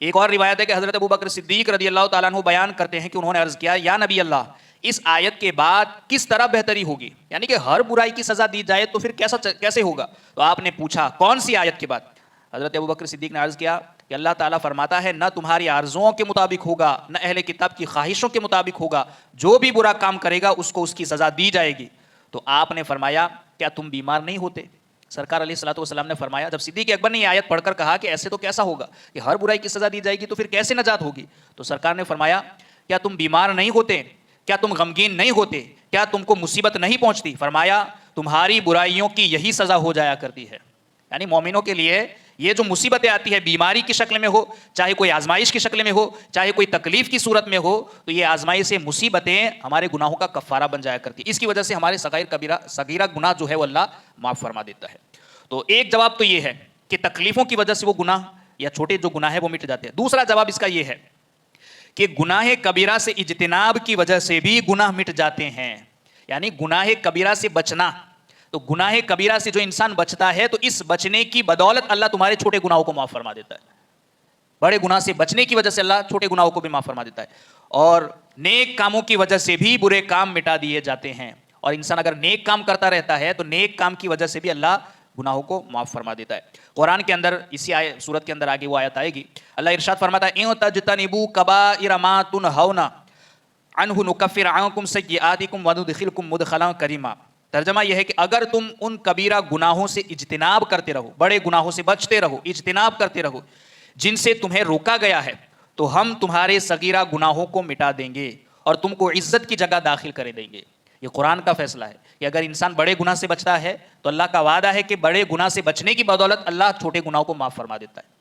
ایک اور روایت ہے کہ حضرت ابوبکر صدیق رضی اللہ تعالیٰ عنہ بیان کرتے ہیں کہ انہوں نے عرض کیا یا نبی اللہ اس آیت کے بعد کس طرح بہتری ہوگی، یعنی کہ ہر برائی کی سزا دی جائے تو پھر کیسے ہوگا؟ تو آپ نے پوچھا کون سی آیت کے بعد؟ حضرت ابوبکر صدیق نے عرض کیا کہ اللہ تعالیٰ فرماتا ہے نہ تمہاری آرزوؤں کے مطابق ہوگا نہ اہل کتاب کی خواہشوں کے مطابق ہوگا، جو بھی برا کام کرے گا اس کو اس کی سزا دی جائے گی۔ تو آپ نے فرمایا کیا تم بیمار نہیں ہوتے؟ سرکار علیہ الصلوۃ والسلام نے فرمایا، جب صدیق اکبر نے یہ آیت پڑھ کر کہا کہ ایسے تو کیسا ہوگا کہ ہر برائی کی سزا دی جائے گی تو پھر کیسے نجات ہوگی، تو سرکار نے فرمایا کیا تم بیمار نہیں ہوتے، کیا تم غمگین نہیں ہوتے، کیا تم کو مصیبت نہیں پہنچتی؟ فرمایا تمہاری برائیوں کی یہی سزا ہو جایا کرتی ہے۔ یعنی مومنوں کے لیے یہ جو مصیبتیں آتی ہے بیماری کی شکل میں ہو، چاہے کوئی آزمائش کی شکل میں ہو، چاہے کوئی تکلیف کی صورت میں ہو، تو یہ آزمائش سے مصیبتیں ہمارے گناہوں کا کفارہ بن جایا کرتی ہے۔ اس کی وجہ سے ہمارے صغیرہ گناہ جو ہے وہ اللہ معاف فرما دیتا ہے۔ تو ایک جواب تو یہ ہے کہ تکلیفوں کی وجہ سے وہ گناہ یا چھوٹے جو گناہ ہے وہ مٹ جاتے ہیں۔ دوسرا جواب اس کا یہ ہے کہ گناہ کبیرہ سے اجتناب کی وجہ سے بھی گناہ مٹ جاتے ہیں، یعنی گناہ کبیرہ سے بچنا۔ تو گناہ کبیرہ سے جو انسان بچتا ہے تو اس بچنے کی بدولت اللہ تمہارے چھوٹے گناہوں کو معاف فرما دیتا ہے، بڑے گناہ سے بچنے کی وجہ سے اللہ چھوٹے گناہوں کو بھی معاف فرما دیتا ہے، اور نیک کاموں کی وجہ سے بھی برے کام مٹا دیے جاتے ہیں۔ اور انسان اگر نیک کام کرتا رہتا ہے تو نیک کام کی وجہ سے بھی اللہ گناہوں کو معاف فرما دیتا ہے۔ قرآن کے اندر اسی سورت کے اندر آگے وہ آیت آئے گی، اللہ ارشاد فرماتا ہے اِن تجتنبوا کبائر ما تنہون عنہ نکفر عنکم سیئاتکم وندخلکم مدخلا کریما۔ ترجمہ یہ ہے کہ اگر تم ان کبیرہ گناہوں سے اجتناب کرتے رہو، بڑے گناہوں سے بچتے رہو، اجتناب کرتے رہو جن سے تمہیں روکا گیا ہے، تو ہم تمہارے صغیرہ گناہوں کو مٹا دیں گے اور تم کو عزت کی جگہ داخل کر دیں گے۔ یہ قرآن کا فیصلہ ہے کہ اگر انسان بڑے گناہ سے بچتا ہے تو اللہ کا وعدہ ہے کہ بڑے گناہ سے بچنے کی بدولت اللہ چھوٹے گناہوں کو معاف فرما دیتا ہے۔